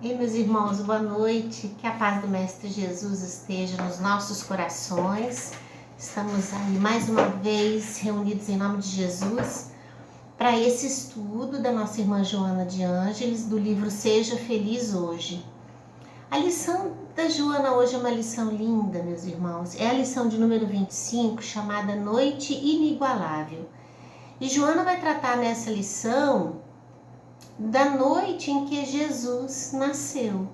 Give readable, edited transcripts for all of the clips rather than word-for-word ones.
Ei, meus irmãos, boa noite. Que a paz do Mestre Jesus esteja nos nossos corações. Estamos aí mais uma vez reunidos em nome de Jesus para esse estudo da nossa irmã Joana de Ângeles, do livro Seja Feliz Hoje. A lição da Joana hoje é uma lição linda, meus irmãos. É a lição de número 25, chamada Noite Inigualável. E Joana vai tratar nessa lição da noite em que Jesus nasceu.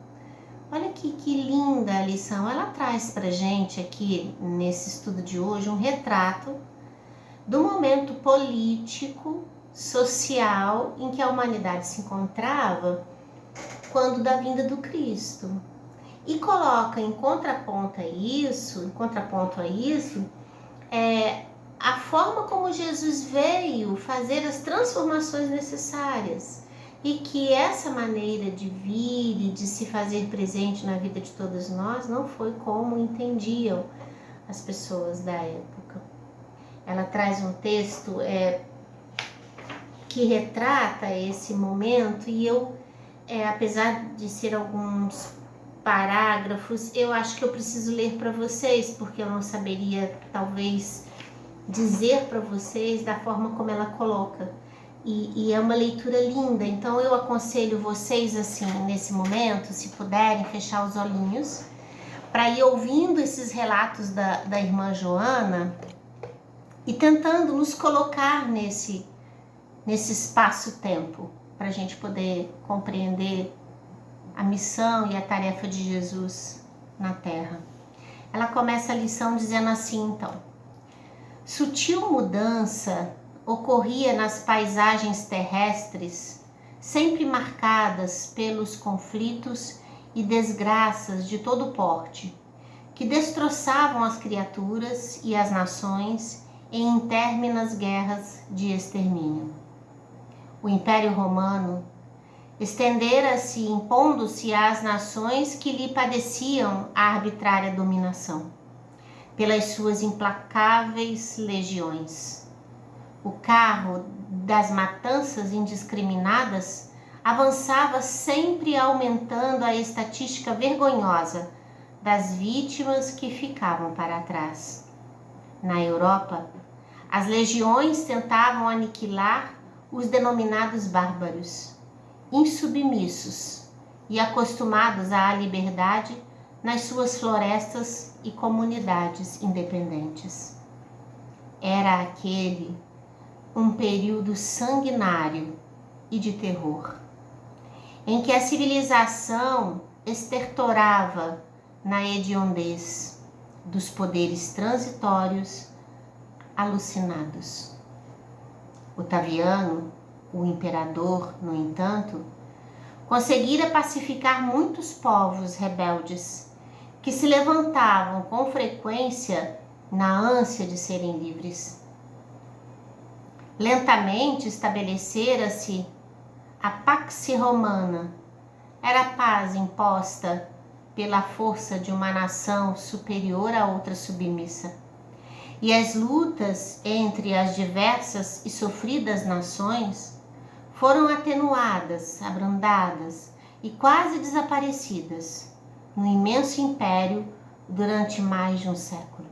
Olha que linda a lição. Ela traz pra gente aqui, nesse estudo de hoje, um retrato do momento político, social, em que a humanidade se encontrava quando da vinda do Cristo. E coloca em contraponto a isso, a forma como Jesus veio fazer as transformações necessárias. E que essa maneira de vir e de se fazer presente na vida de todos nós não foi como entendiam as pessoas da época. Ela traz um texto que retrata esse momento e eu, apesar de ser alguns parágrafos, eu acho que eu preciso ler para vocês, porque eu não saberia, talvez, dizer para vocês da forma como ela coloca. E é uma leitura linda, então eu aconselho vocês assim, nesse momento, se puderem, fechar os olhinhos, para ir ouvindo esses relatos da irmã Joana e tentando nos colocar nesse espaço-tempo, para a gente poder compreender a missão e a tarefa de Jesus na Terra. Ela começa a lição dizendo assim, então: sutil mudança ocorria nas paisagens terrestres, sempre marcadas pelos conflitos e desgraças de todo porte, que destroçavam as criaturas e as nações em interminas guerras de extermínio. O Império Romano estendera-se, impondo-se às nações que lhe padeciam a arbitrária dominação, pelas suas implacáveis legiões. O carro das matanças indiscriminadas avançava, sempre aumentando a estatística vergonhosa das vítimas que ficavam para trás. Na Europa, as legiões tentavam aniquilar os denominados bárbaros, insubmissos e acostumados à liberdade nas suas florestas e comunidades independentes. Era aquele um período sanguinário e de terror, em que a civilização estertorava na hediondez dos poderes transitórios alucinados. Otaviano, o imperador, no entanto, conseguira pacificar muitos povos rebeldes que se levantavam com frequência na ânsia de serem livres. Lentamente estabelecera-se a Pax Romana. Era a paz imposta pela força de uma nação superior a outra submissa. E as lutas entre as diversas e sofridas nações foram atenuadas, abrandadas e quase desaparecidas no imenso império durante mais de um século.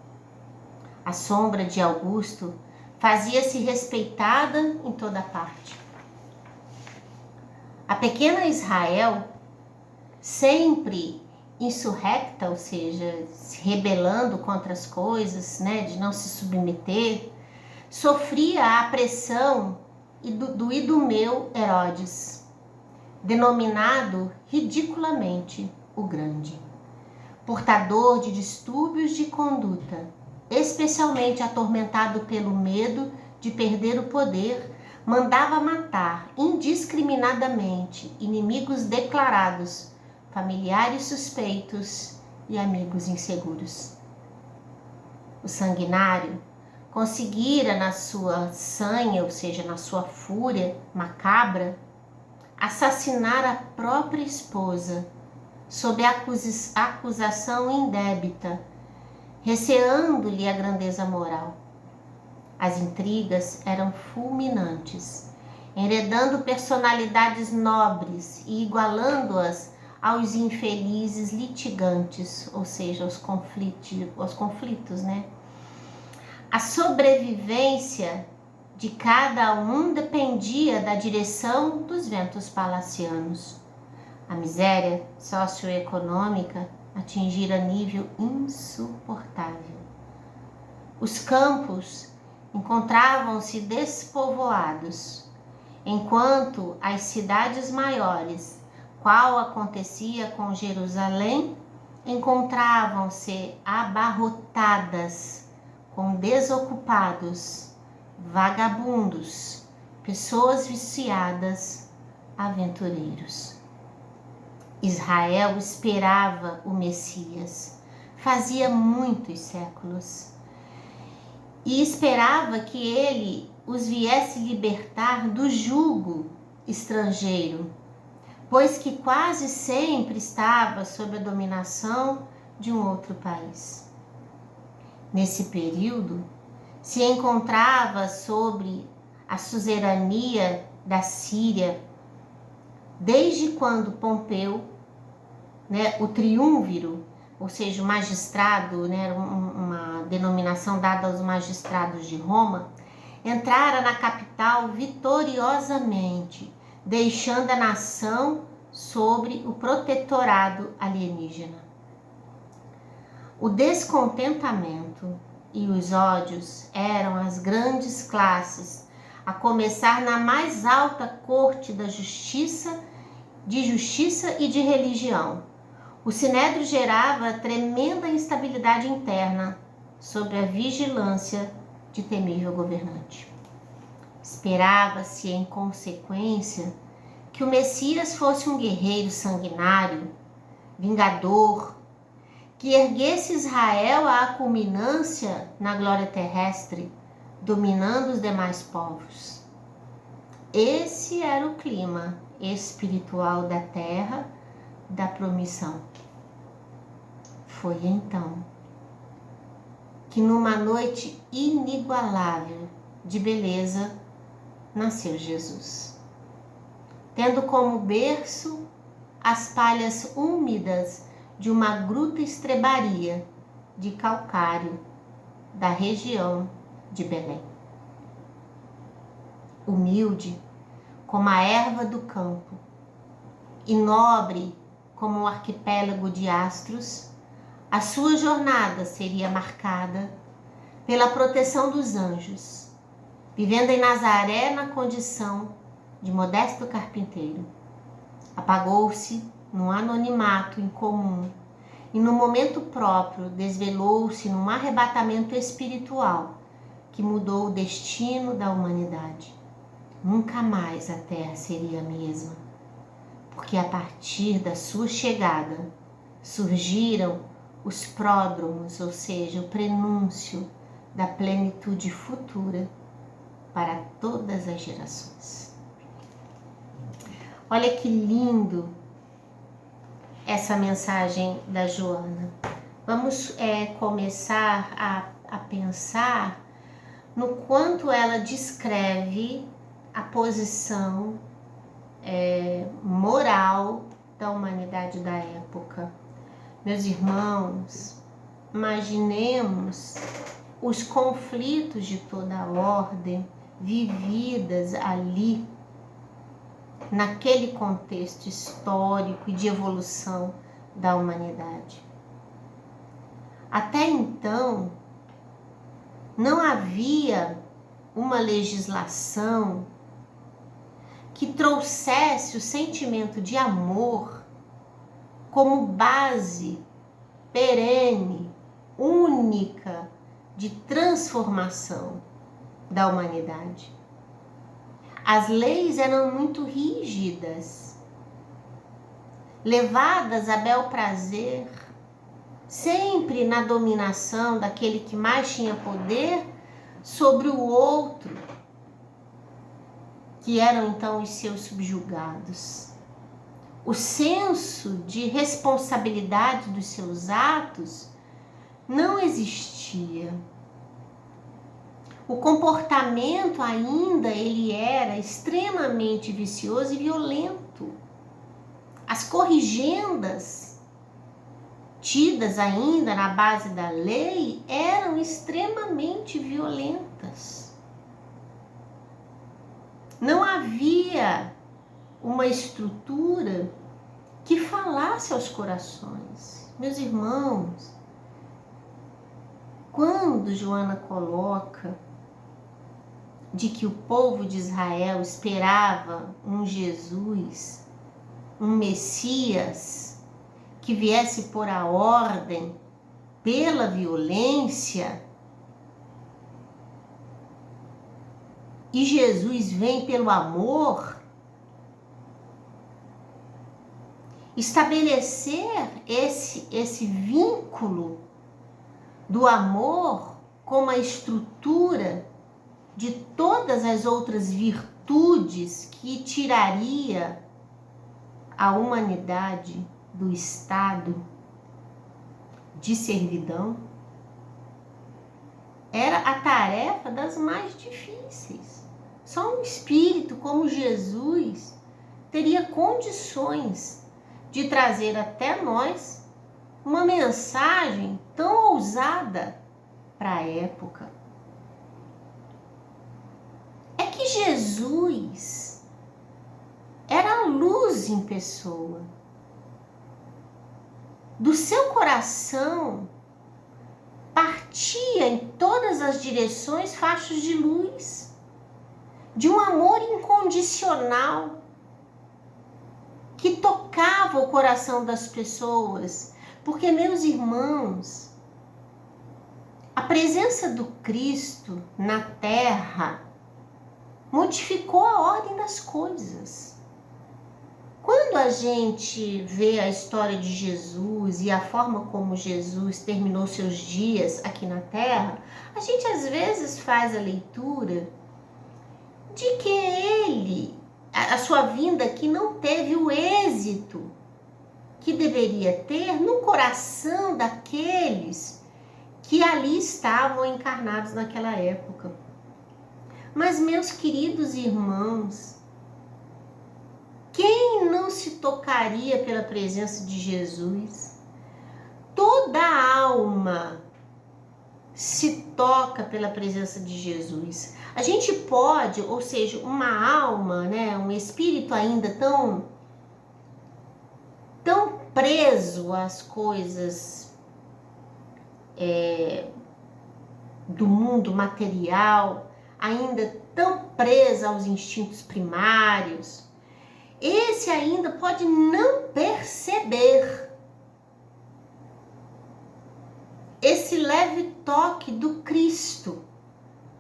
A sombra de Augusto fazia-se respeitada em toda parte. A pequena Israel, sempre insurrecta, ou seja, se rebelando contra as coisas, de não se submeter, sofria a pressão do idumeu Herodes, denominado ridiculamente o Grande, portador de distúrbios de conduta, especialmente atormentado pelo medo de perder o poder, mandava matar indiscriminadamente inimigos declarados, familiares suspeitos e amigos inseguros. O sanguinário conseguira, na sua sanha, ou seja, na sua fúria macabra, assassinar a própria esposa sob a acusação indébita, receando-lhe a grandeza moral. As intrigas eram fulminantes, enredando personalidades nobres e igualando-as aos infelizes litigantes, ou seja, aos conflitos, né? A sobrevivência de cada um dependia da direção dos ventos palacianos. A miséria socioeconômica atingira nível insuportável. Os campos encontravam-se despovoados, enquanto as cidades maiores, qual acontecia com Jerusalém, encontravam-se abarrotadas com desocupados, vagabundos, pessoas viciadas, aventureiros. Israel esperava o Messias, fazia muitos séculos, e esperava que ele os viesse libertar do jugo estrangeiro, pois que quase sempre estava sob a dominação de um outro país. Nesse período, se encontrava sobre a suzerania da Síria, desde quando Pompeu, o triunviro, ou seja, o magistrado, uma denominação dada aos magistrados de Roma, entrara na capital vitoriosamente, deixando a nação sobre o protetorado alienígena. O descontentamento e os ódios eram as grandes classes, a começar na mais alta corte da justiça e de religião. O sinédrio gerava tremenda instabilidade interna sob a vigilância de temível governante. Esperava-se, em consequência, que o Messias fosse um guerreiro sanguinário, vingador, que erguesse Israel à culminância na glória terrestre, dominando os demais povos. Esse era o clima espiritual da terra da promissão. Foi então que numa noite inigualável de beleza nasceu Jesus, tendo como berço as palhas úmidas de uma gruta estrebaria de calcário da região de Belém. Humilde como a erva do campo e nobre como um arquipélago de astros, a sua jornada seria marcada pela proteção dos anjos, vivendo em Nazaré na condição de modesto carpinteiro. Apagou-se num anonimato incomum e no momento próprio desvelou-se num arrebatamento espiritual que mudou o destino da humanidade. Nunca mais a terra seria a mesma, porque a partir da sua chegada surgiram os pródromos, ou seja, o prenúncio da plenitude futura para todas as gerações. Olha que lindo essa mensagem da Joana. Vamos começar a pensar no quanto ela descreve a posição moral da humanidade da época. Meus irmãos, imaginemos os conflitos de toda a ordem vividas ali, naquele contexto histórico e de evolução da humanidade. Até então, não havia uma legislação que trouxesse o sentimento de amor como base perene, única de transformação da humanidade. As leis eram muito rígidas, levadas a bel prazer, sempre na dominação daquele que mais tinha poder sobre o outro, que eram então os seus subjugados. O senso de responsabilidade dos seus atos não existia. O comportamento ainda ele era extremamente vicioso e violento. As corrigendas, tidas ainda na base da lei, eram extremamente violentas. Não havia uma estrutura que falasse aos corações. Meus irmãos, quando Joana coloca de que o povo de Israel esperava um Jesus, um Messias, que viesse pôr a ordem pela violência, e Jesus vem pelo amor, estabelecer esse vínculo do amor como a estrutura de todas as outras virtudes que tiraria a humanidade do estado de servidão, era a tarefa das mais difíceis. Só um espírito como Jesus teria condições de trazer até nós uma mensagem tão ousada para a época. É que Jesus era a luz em pessoa. Do seu coração partia em todas as direções fachos de luz, de um amor incondicional que tocava o coração das pessoas. Porque, meus irmãos, a presença do Cristo na terra modificou a ordem das coisas. Quando a gente vê a história de Jesus e a forma como Jesus terminou seus dias aqui na terra, a gente às vezes faz a leitura de que a sua vinda aqui não teve o êxito que deveria ter no coração daqueles que ali estavam encarnados naquela época. Mas, meus queridos irmãos, quem não se tocaria pela presença de Jesus? Toda alma se toca pela presença de Jesus. A gente pode, ou seja, uma alma, né, um espírito ainda tão preso às coisas do mundo material, ainda tão preso aos instintos primários, esse ainda pode não perceber esse leve toque do Cristo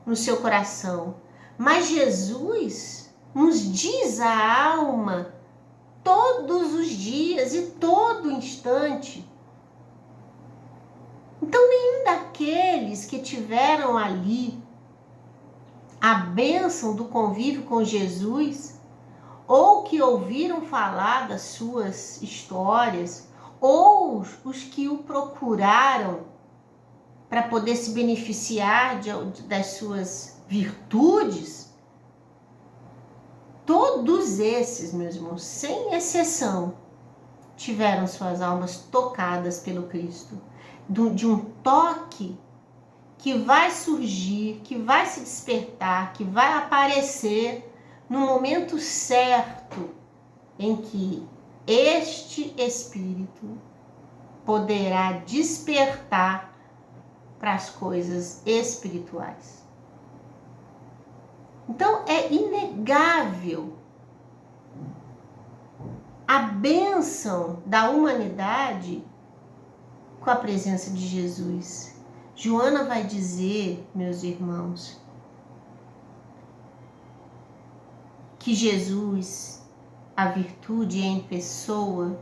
no seu coração. Mas Jesus nos diz a alma todos os dias e todo instante. Então, nenhum daqueles que tiveram ali a bênção do convívio com Jesus, ou que ouviram falar das suas histórias, ou os que o procuraram para poder se beneficiar das suas virtudes, todos esses, meus irmãos, sem exceção, tiveram suas almas tocadas pelo Cristo, de um toque que vai surgir, que vai se despertar, que vai aparecer no momento certo em que este Espírito poderá despertar para as coisas espirituais. Então, é inegável a bênção da humanidade com a presença de Jesus. Joana vai dizer, meus irmãos, que Jesus, a virtude em pessoa,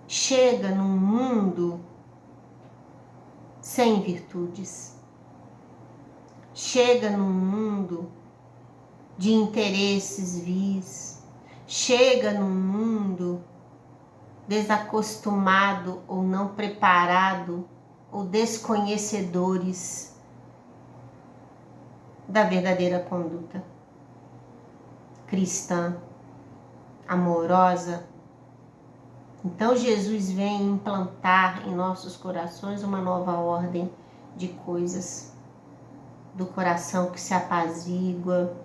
chega num mundo sem virtudes. Chega num mundo de interesses vis. Chega num mundo desacostumado ou não preparado ou desconhecedores da verdadeira conduta cristã, amorosa, Então Jesus vem implantar em nossos corações uma nova ordem de coisas, do coração que se apazigua,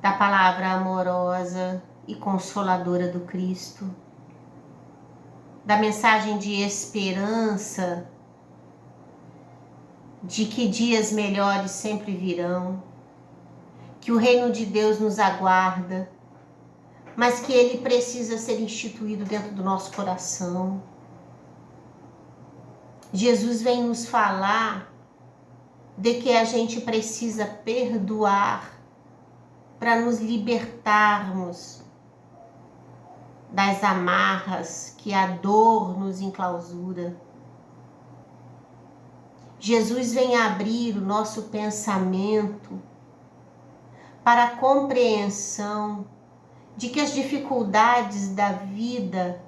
da palavra amorosa e consoladora do Cristo, da mensagem de esperança, de que dias melhores sempre virão, que o reino de Deus nos aguarda, mas que ele precisa ser instituído dentro do nosso coração. Jesus vem nos falar de que a gente precisa perdoar para nos libertarmos das amarras que a dor nos enclausura. Jesus vem abrir o nosso pensamento para a compreensão de que as dificuldades da vida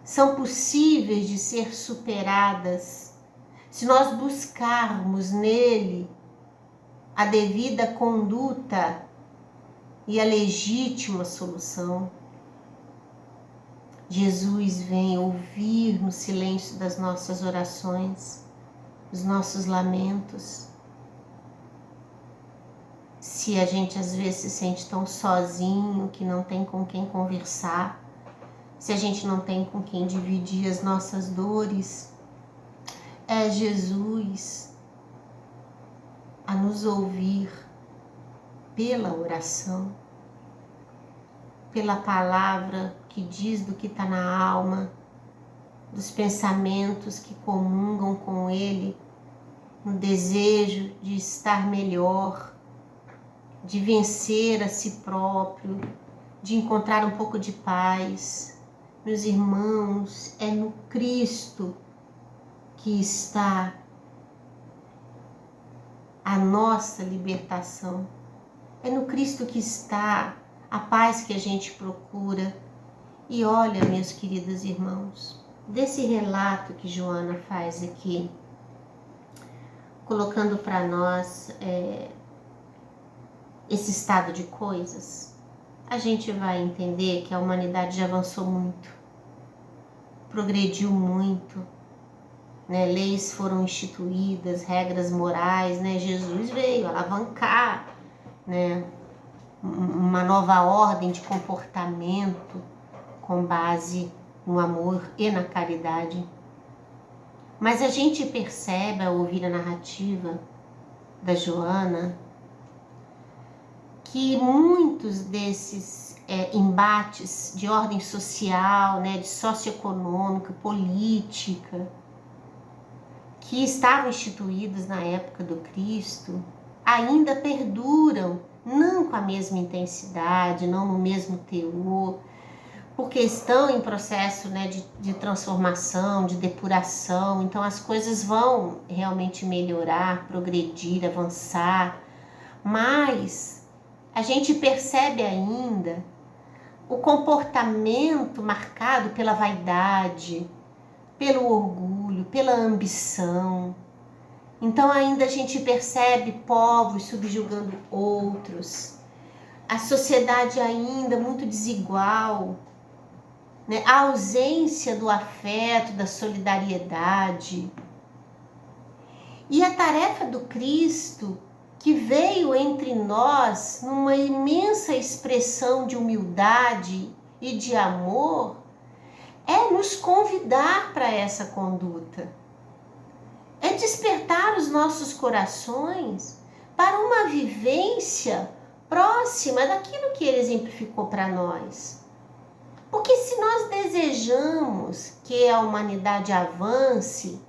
são possíveis de ser superadas se nós buscarmos nele a devida conduta e a legítima solução. Jesus vem ouvir no silêncio das nossas orações, os nossos lamentos. Se a gente às vezes se sente tão sozinho que não tem com quem conversar, se a gente não tem com quem dividir as nossas dores, é Jesus a nos ouvir pela oração, pela palavra que diz do que está na alma, dos pensamentos que comungam com Ele, no desejo de estar melhor, de vencer a si próprio, de encontrar um pouco de paz. Meus irmãos, é no Cristo que está a nossa libertação. É no Cristo que está a paz que a gente procura. E olha, meus queridos irmãos, desse relato que Joana faz aqui, colocando para nós esse estado de coisas, a gente vai entender que a humanidade já avançou muito, progrediu muito, né? Leis foram instituídas, regras morais, né? Jesus veio alavancar, né? Uma nova ordem de comportamento com base no amor e na caridade. Mas a gente percebe ao ouvir a narrativa da Joana que muitos desses embates de ordem social, né, de socioeconômica, política, que estavam instituídos na época do Cristo, ainda perduram, não com a mesma intensidade, não no mesmo teor, porque estão em processo, né, de transformação, de depuração. Então as coisas vão realmente melhorar, progredir, avançar, mas a gente percebe ainda o comportamento marcado pela vaidade, pelo orgulho, pela ambição. Então ainda a gente percebe povos subjugando outros, a sociedade ainda muito desigual, né? A ausência do afeto, da solidariedade. E a tarefa do Cristo, que veio entre nós numa imensa expressão de humildade e de amor, é nos convidar para essa conduta. É despertar os nossos corações para uma vivência próxima daquilo que ele exemplificou para nós. Porque se nós desejamos que a humanidade avance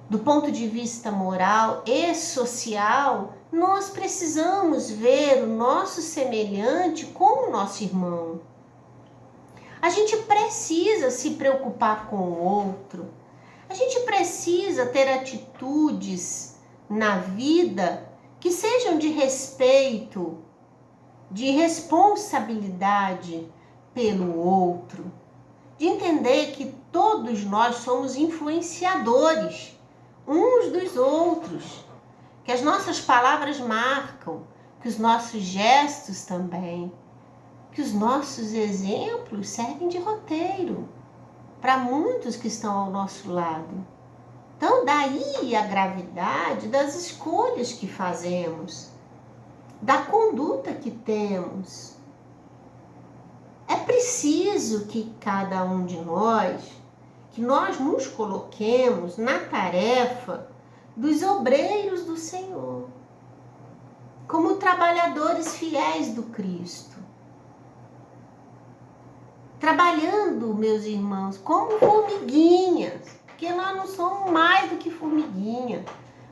do ponto de vista moral e social, nós precisamos ver o nosso semelhante como o nosso irmão. A gente precisa se preocupar com o outro. A gente precisa ter atitudes na vida que sejam de respeito, de responsabilidade pelo outro, de entender que todos nós somos influenciadores uns dos outros, que as nossas palavras marcam, que os nossos gestos também. que os nossos exemplos servem de roteiro para muitos que estão ao nosso lado. Então, daí a gravidade das escolhas que fazemos, da conduta que temos. É preciso que cada um de nós, que nós nos coloquemos na tarefa dos obreiros do Senhor, como trabalhadores fiéis do Cristo. Trabalhando, meus irmãos, como formiguinhas, porque nós não somos mais do que formiguinha,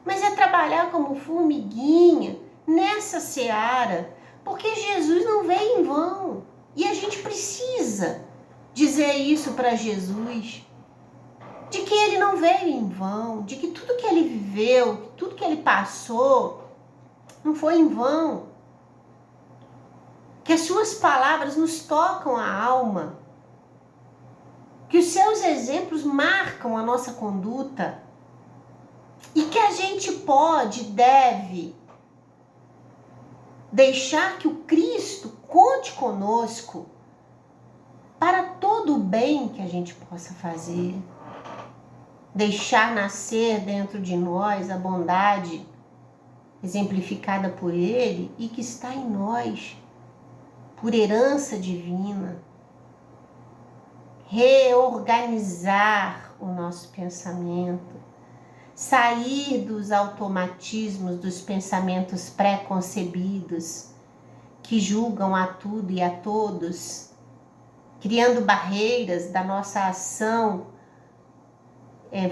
mas é trabalhar como formiguinha nessa seara, porque Jesus não veio em vão. E a gente precisa dizer isso para Jesus, de que ele não veio em vão, de que tudo que ele viveu, tudo que ele passou, não foi em vão. Que as suas palavras nos tocam a alma, que os seus exemplos marcam a nossa conduta e que a gente pode, deve deixar que o Cristo conte conosco para todo o bem que a gente possa fazer. Deixar nascer dentro de nós a bondade exemplificada por Ele e que está em nós, por herança divina. Reorganizar o nosso pensamento, sair dos automatismos, dos pensamentos pré-concebidos que julgam a tudo e a todos, criando barreiras da nossa ação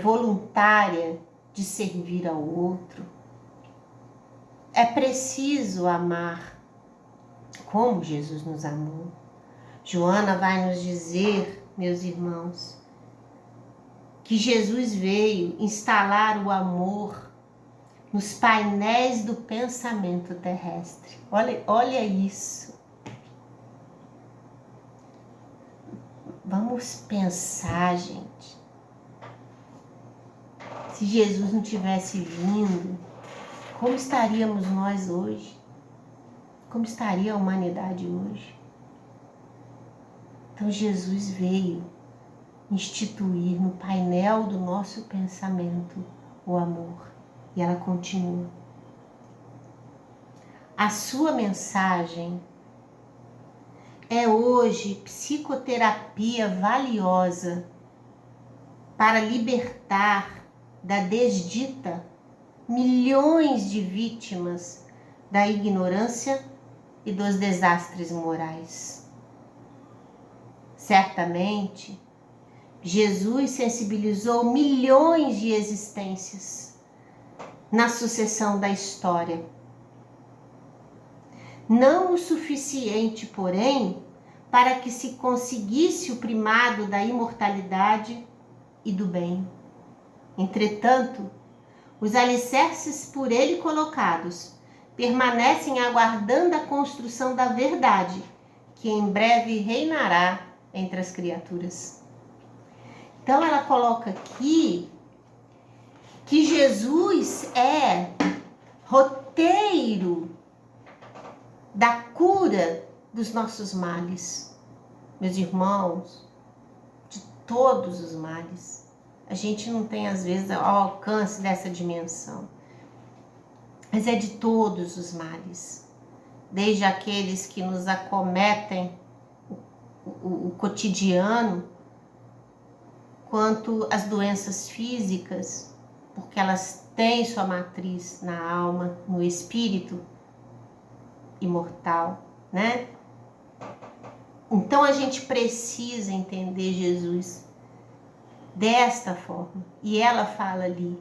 voluntária de servir ao outro. É preciso amar como Jesus nos amou. Joana vai nos dizer, meus irmãos, que Jesus veio instalar o amor nos painéis do pensamento terrestre. Olha isso. Vamos pensar, gente. Se Jesus não tivesse vindo, como estaríamos nós hoje? Como estaria a humanidade hoje? Então Jesus veio instituir no painel do nosso pensamento o amor. E ela continua. A sua mensagem é hoje psicoterapia valiosa para libertar da desdita milhões de vítimas da ignorância e dos desastres morais. Certamente, Jesus sensibilizou milhões de existências na sucessão da história. Não o suficiente, porém, para que se conseguisse o primado da imortalidade e do bem. Entretanto, os alicerces por ele colocados permanecem aguardando a construção da verdade, que em breve reinará entre as criaturas. Então ela coloca aqui que Jesus é roteiro da cura dos nossos males. Meus irmãos, de todos os males. A gente não tem, às vezes, o alcance dessa dimensão. Mas é de todos os males. Desde aqueles que nos acometem o cotidiano, quanto as doenças físicas, porque elas têm sua matriz na alma, no espírito imortal, né? Então a gente precisa entender Jesus desta forma. E ela fala ali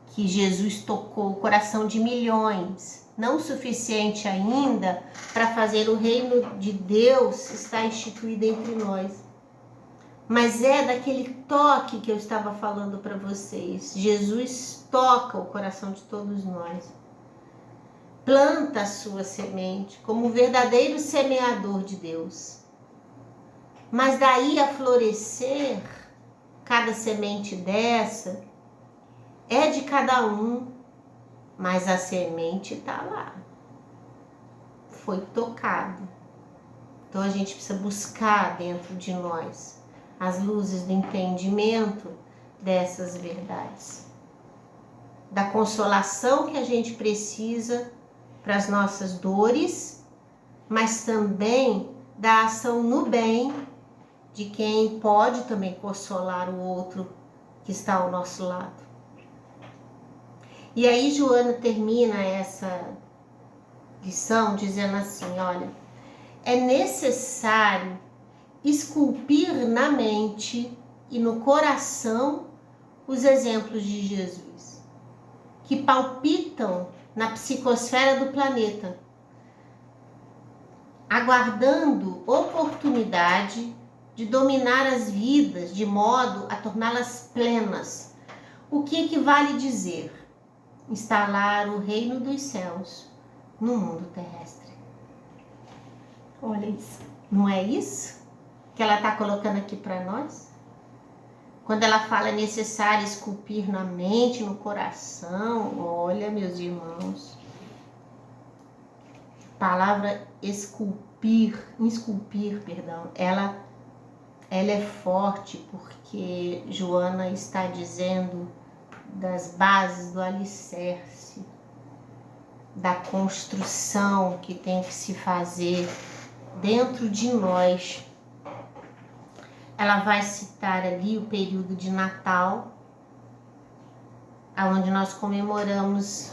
que Jesus tocou o coração de milhões, não o suficiente ainda para fazer o reino de Deus estar instituído entre nós. Mas é daquele toque que eu estava falando para vocês. Jesus toca o coração de todos nós. Planta a sua semente como o verdadeiro semeador de Deus. Mas daí a florescer, cada semente dessa é de cada um, mas a semente está lá. Foi tocado Então a gente precisa buscar dentro de nós as luzes do entendimento dessas verdades, da consolação que a gente precisa para as nossas dores, mas também da ação no bem de quem pode também consolar o outro que está ao nosso lado. E aí Joana termina essa lição dizendo assim, olha, é necessário esculpir na mente e no coração os exemplos de Jesus, que palpitam na psicosfera do planeta, aguardando oportunidade de dominar as vidas de modo a torná-las plenas. O que equivale dizer? Instalar o reino dos céus no mundo terrestre. Olha isso. Não é isso que ela está colocando aqui para nós? Quando ela fala necessário esculpir na mente, no coração, olha, meus irmãos, a palavra esculpir, ela é forte, porque Joana está dizendo das bases do alicerce, da construção que tem que se fazer dentro de nós. Ela vai citar ali o período de Natal, onde nós comemoramos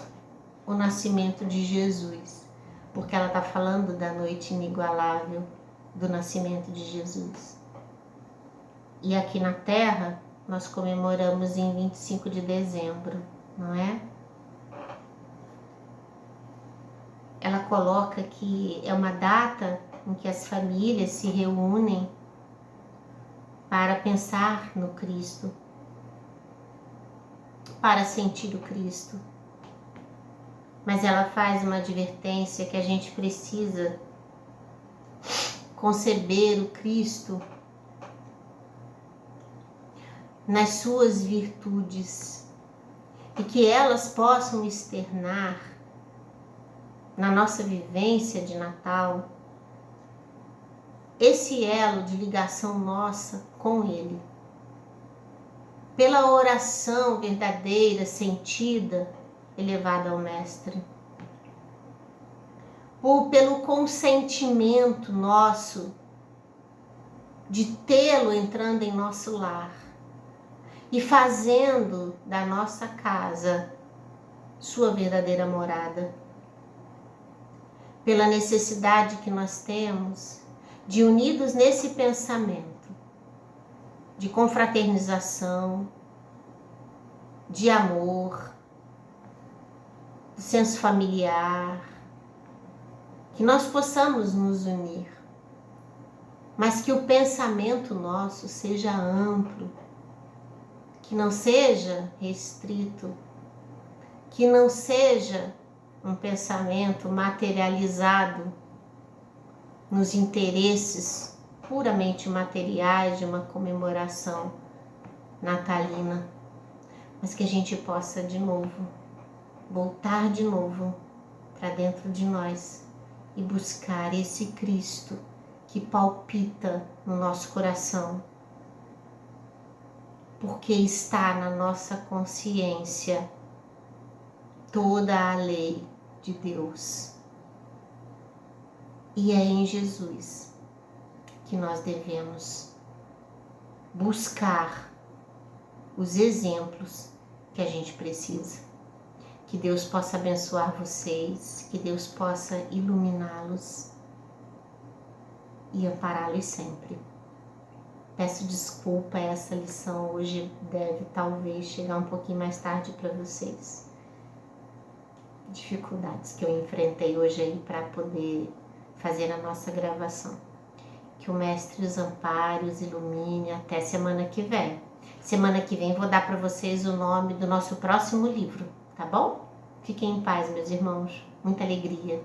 o nascimento de Jesus, porque ela está falando da noite inigualável do nascimento de Jesus. E aqui na Terra, nós comemoramos em 25 de dezembro, não é? Ela coloca que é uma data em que as famílias se reúnem para pensar no Cristo, para sentir o Cristo. Mas ela faz uma advertência que a gente precisa conceber o Cristo nas suas virtudes e que elas possam externar na nossa vivência de Natal esse elo de ligação nossa com Ele. Pela oração verdadeira, sentida, elevada ao Mestre. Ou pelo consentimento nosso de tê-lo entrando em nosso lar e fazendo da nossa casa sua verdadeira morada. Pela necessidade que nós temos de, unidos nesse pensamento de confraternização, de amor, do senso familiar, que nós possamos nos unir, mas que o pensamento nosso seja amplo, que não seja restrito, que não seja um pensamento materializado nos interesses puramente materiais de uma comemoração natalina, mas que a gente possa de novo, voltar de novo para dentro de nós e buscar esse Cristo que palpita no nosso coração, porque está na nossa consciência toda a lei de Deus. E é em Jesus que nós devemos buscar os exemplos que a gente precisa. Que Deus possa abençoar vocês, que Deus possa iluminá-los e ampará-los sempre. Peço desculpa, essa lição hoje deve talvez chegar um pouquinho mais tarde para vocês. Dificuldades que eu enfrentei hoje aí para poder fazer a nossa gravação. Que o Mestre os ampare, os ilumine até semana que vem. Semana que vem vou dar para vocês o nome do nosso próximo livro, tá bom? Fiquem em paz, meus irmãos. Muita alegria.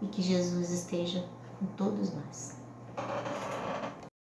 E que Jesus esteja com todos nós.